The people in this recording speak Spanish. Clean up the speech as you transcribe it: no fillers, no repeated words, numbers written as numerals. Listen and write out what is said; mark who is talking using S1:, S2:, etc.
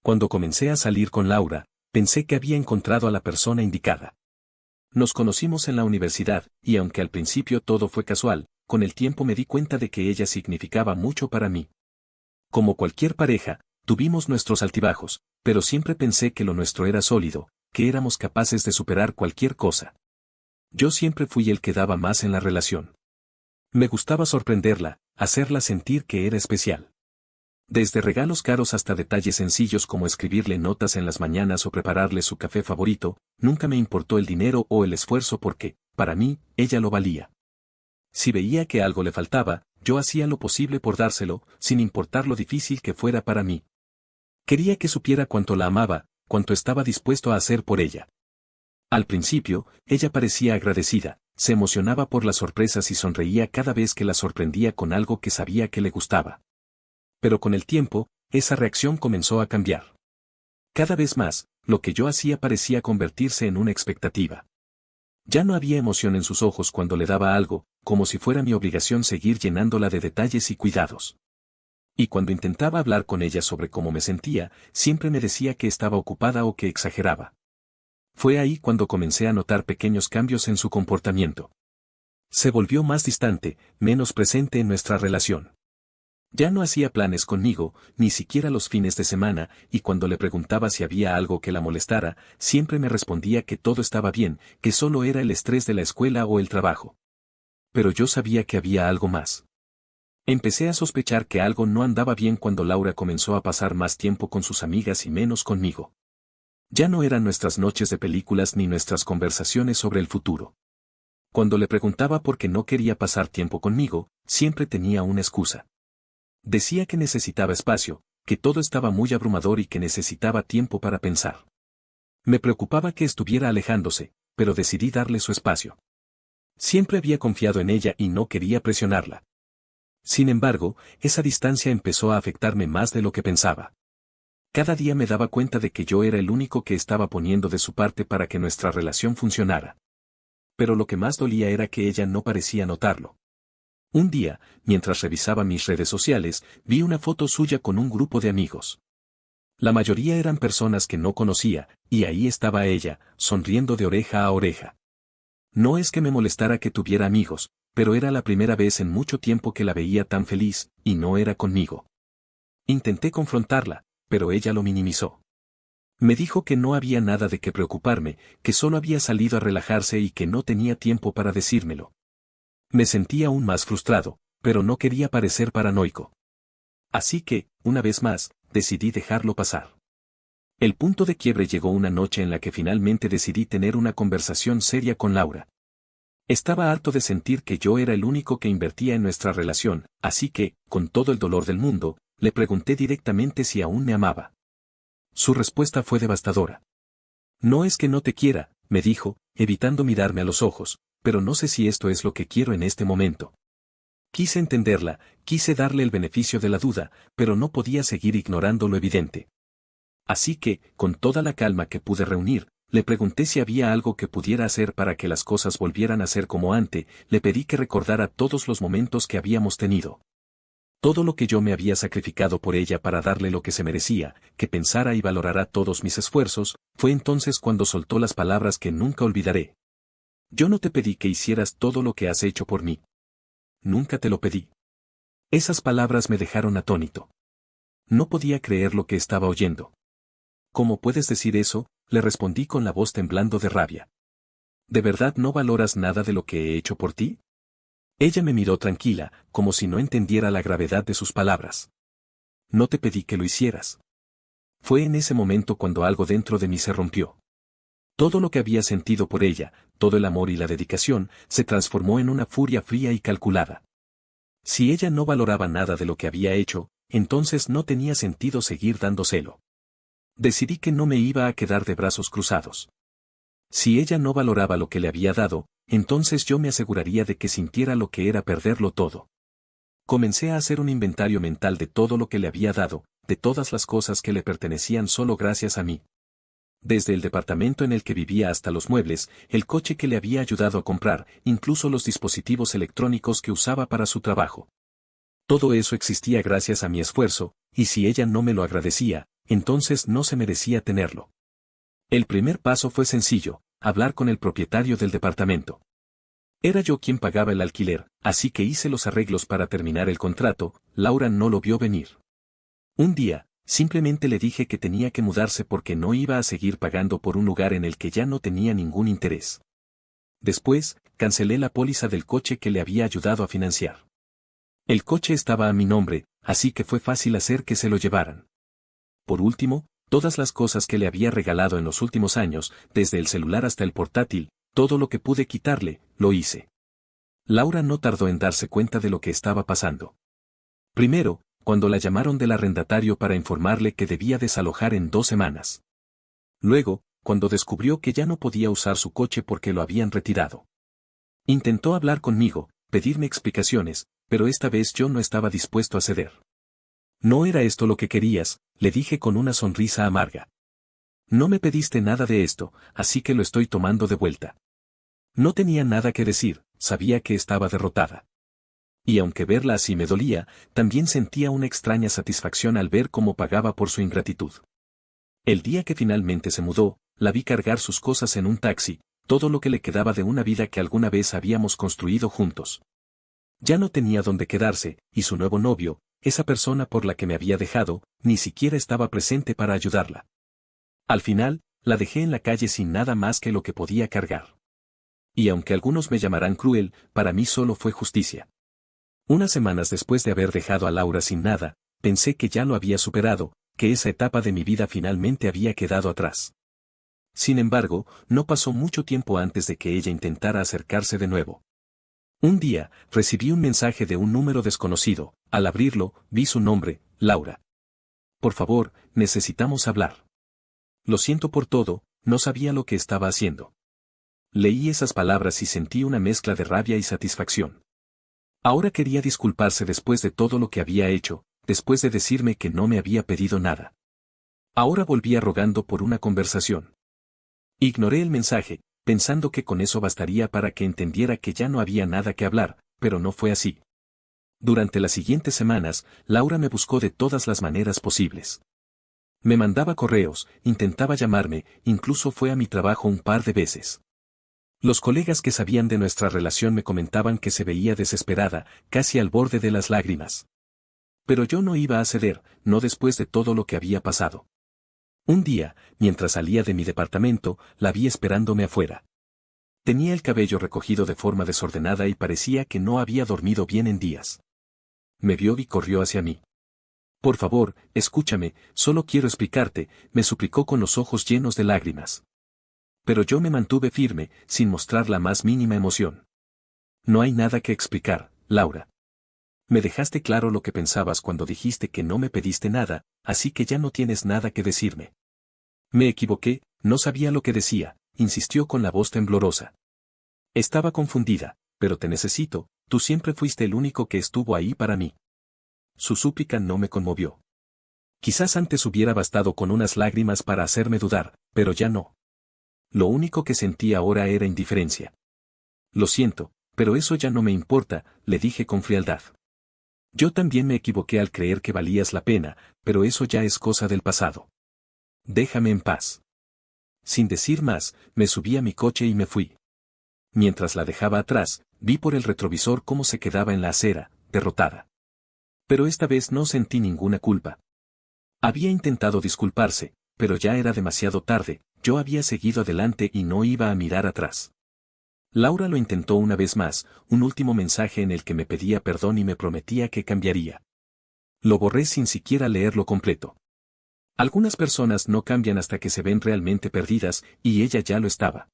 S1: Cuando comencé a salir con Laura, pensé que había encontrado a la persona indicada. Nos conocimos en la universidad, y aunque al principio todo fue casual, con el tiempo me di cuenta de que ella significaba mucho para mí. Como cualquier pareja, tuvimos nuestros altibajos, pero siempre pensé que lo nuestro era sólido, que éramos capaces de superar cualquier cosa. Yo siempre fui el que daba más en la relación. Me gustaba sorprenderla, hacerla sentir que era especial. Desde regalos caros hasta detalles sencillos como escribirle notas en las mañanas o prepararle su café favorito, nunca me importó el dinero o el esfuerzo porque, para mí, ella lo valía. Si veía que algo le faltaba, yo hacía lo posible por dárselo, sin importar lo difícil que fuera para mí. Quería que supiera cuánto la amaba, cuánto estaba dispuesto a hacer por ella. Al principio, ella parecía agradecida, se emocionaba por las sorpresas y sonreía cada vez que la sorprendía con algo que sabía que le gustaba. Pero con el tiempo, esa reacción comenzó a cambiar. Cada vez más, lo que yo hacía parecía convertirse en una expectativa. Ya no había emoción en sus ojos cuando le daba algo, como si fuera mi obligación seguir llenándola de detalles y cuidados. Y cuando intentaba hablar con ella sobre cómo me sentía, siempre me decía que estaba ocupada o que exageraba. Fue ahí cuando comencé a notar pequeños cambios en su comportamiento. Se volvió más distante, menos presente en nuestra relación. Ya no hacía planes conmigo, ni siquiera los fines de semana, y cuando le preguntaba si había algo que la molestara, siempre me respondía que todo estaba bien, que solo era el estrés de la escuela o el trabajo. Pero yo sabía que había algo más. Empecé a sospechar que algo no andaba bien cuando Laura comenzó a pasar más tiempo con sus amigas y menos conmigo. Ya no eran nuestras noches de películas ni nuestras conversaciones sobre el futuro. Cuando le preguntaba por qué no quería pasar tiempo conmigo, siempre tenía una excusa. Decía que necesitaba espacio, que todo estaba muy abrumador y que necesitaba tiempo para pensar. Me preocupaba que estuviera alejándose, pero decidí darle su espacio. Siempre había confiado en ella y no quería presionarla. Sin embargo, esa distancia empezó a afectarme más de lo que pensaba. Cada día me daba cuenta de que yo era el único que estaba poniendo de su parte para que nuestra relación funcionara. Pero lo que más dolía era que ella no parecía notarlo. Un día, mientras revisaba mis redes sociales, vi una foto suya con un grupo de amigos. La mayoría eran personas que no conocía, y ahí estaba ella, sonriendo de oreja a oreja. No es que me molestara que tuviera amigos, pero era la primera vez en mucho tiempo que la veía tan feliz, y no era conmigo. Intenté confrontarla, pero ella lo minimizó. Me dijo que no había nada de qué preocuparme, que solo había salido a relajarse y que no tenía tiempo para decírmelo. Me sentía aún más frustrado, pero no quería parecer paranoico. Así que, una vez más, decidí dejarlo pasar. El punto de quiebre llegó una noche en la que finalmente decidí tener una conversación seria con Laura. Estaba harto de sentir que yo era el único que invertía en nuestra relación, así que, con todo el dolor del mundo, le pregunté directamente si aún me amaba. Su respuesta fue devastadora. No es que no te quiera, me dijo, evitando mirarme a los ojos, pero no sé si esto es lo que quiero en este momento. Quise entenderla, quise darle el beneficio de la duda, pero no podía seguir ignorando lo evidente. Así que, con toda la calma que pude reunir, le pregunté si había algo que pudiera hacer para que las cosas volvieran a ser como antes, le pedí que recordara todos los momentos que habíamos tenido. Todo lo que yo me había sacrificado por ella para darle lo que se merecía, que pensara y valorara todos mis esfuerzos, fue entonces cuando soltó las palabras que nunca olvidaré. Yo no te pedí que hicieras todo lo que has hecho por mí. Nunca te lo pedí. Esas palabras me dejaron atónito. No podía creer lo que estaba oyendo. ¿Cómo puedes decir eso?, le respondí con la voz temblando de rabia. ¿De verdad no valoras nada de lo que he hecho por ti? Ella me miró tranquila, como si no entendiera la gravedad de sus palabras. No te pedí que lo hicieras. Fue en ese momento cuando algo dentro de mí se rompió. Todo lo que había sentido por ella, todo el amor y la dedicación, se transformó en una furia fría y calculada. Si ella no valoraba nada de lo que había hecho, entonces no tenía sentido seguir dándoselo. Decidí que no me iba a quedar de brazos cruzados. Si ella no valoraba lo que le había dado, entonces yo me aseguraría de que sintiera lo que era perderlo todo. Comencé a hacer un inventario mental de todo lo que le había dado, de todas las cosas que le pertenecían solo gracias a mí. Desde el departamento en el que vivía hasta los muebles, el coche que le había ayudado a comprar, incluso los dispositivos electrónicos que usaba para su trabajo. Todo eso existía gracias a mi esfuerzo, y si ella no me lo agradecía, entonces no se merecía tenerlo. El primer paso fue sencillo, hablar con el propietario del departamento. Era yo quien pagaba el alquiler, así que hice los arreglos para terminar el contrato. Laura no lo vio venir. Un día, simplemente le dije que tenía que mudarse porque no iba a seguir pagando por un lugar en el que ya no tenía ningún interés. Después, cancelé la póliza del coche que le había ayudado a financiar. El coche estaba a mi nombre, así que fue fácil hacer que se lo llevaran. Por último, todas las cosas que le había regalado en los últimos años, desde el celular hasta el portátil, todo lo que pude quitarle, lo hice. Laura no tardó en darse cuenta de lo que estaba pasando. Primero, cuando la llamaron del arrendatario para informarle que debía desalojar en 2 semanas. Luego, cuando descubrió que ya no podía usar su coche porque lo habían retirado. Intentó hablar conmigo, pedirme explicaciones, pero esta vez yo no estaba dispuesto a ceder. No era esto lo que querías, le dije con una sonrisa amarga. No me pediste nada de esto, así que lo estoy tomando de vuelta. No tenía nada que decir, sabía que estaba derrotada. Y aunque verla así me dolía, también sentía una extraña satisfacción al ver cómo pagaba por su ingratitud. El día que finalmente se mudó, la vi cargar sus cosas en un taxi, todo lo que le quedaba de una vida que alguna vez habíamos construido juntos. Ya no tenía dónde quedarse, y su nuevo novio, esa persona por la que me había dejado, ni siquiera estaba presente para ayudarla. Al final, la dejé en la calle sin nada más que lo que podía cargar. Y aunque algunos me llamarán cruel, para mí solo fue justicia. Unas semanas después de haber dejado a Laura sin nada, pensé que ya lo había superado, que esa etapa de mi vida finalmente había quedado atrás. Sin embargo, no pasó mucho tiempo antes de que ella intentara acercarse de nuevo. Un día, recibí un mensaje de un número desconocido. Al abrirlo, vi su nombre, Laura. Por favor, necesitamos hablar. Lo siento por todo, no sabía lo que estaba haciendo. Leí esas palabras y sentí una mezcla de rabia y satisfacción. Ahora quería disculparse después de todo lo que había hecho, después de decirme que no me había pedido nada. Ahora volvía rogando por una conversación. Ignoré el mensaje, pensando que con eso bastaría para que entendiera que ya no había nada que hablar, pero no fue así. Durante las siguientes semanas, Laura me buscó de todas las maneras posibles. Me mandaba correos, intentaba llamarme, incluso fue a mi trabajo un par de veces. Los colegas que sabían de nuestra relación me comentaban que se veía desesperada, casi al borde de las lágrimas. Pero yo no iba a ceder, no después de todo lo que había pasado. Un día, mientras salía de mi departamento, la vi esperándome afuera. Tenía el cabello recogido de forma desordenada y parecía que no había dormido bien en días. Me vio y corrió hacia mí. Por favor, escúchame, solo quiero explicarte, me suplicó con los ojos llenos de lágrimas. Pero yo me mantuve firme, sin mostrar la más mínima emoción. No hay nada que explicar, Laura. Me dejaste claro lo que pensabas cuando dijiste que no me pediste nada, así que ya no tienes nada que decirme. Me equivoqué, no sabía lo que decía, insistió con la voz temblorosa. Estaba confundida, pero te necesito, tú siempre fuiste el único que estuvo ahí para mí. Su súplica no me conmovió. Quizás antes hubiera bastado con unas lágrimas para hacerme dudar, pero ya no. Lo único que sentí ahora era indiferencia. Lo siento, pero eso ya no me importa, le dije con frialdad. Yo también me equivoqué al creer que valías la pena, pero eso ya es cosa del pasado. Déjame en paz. Sin decir más, me subí a mi coche y me fui. Mientras la dejaba atrás, vi por el retrovisor cómo se quedaba en la acera, derrotada. Pero esta vez no sentí ninguna culpa. Había intentado disculparse, pero ya era demasiado tarde, yo había seguido adelante y no iba a mirar atrás. Laura lo intentó una vez más, un último mensaje en el que me pedía perdón y me prometía que cambiaría. Lo borré sin siquiera leerlo completo. Algunas personas no cambian hasta que se ven realmente perdidas, y ella ya lo estaba.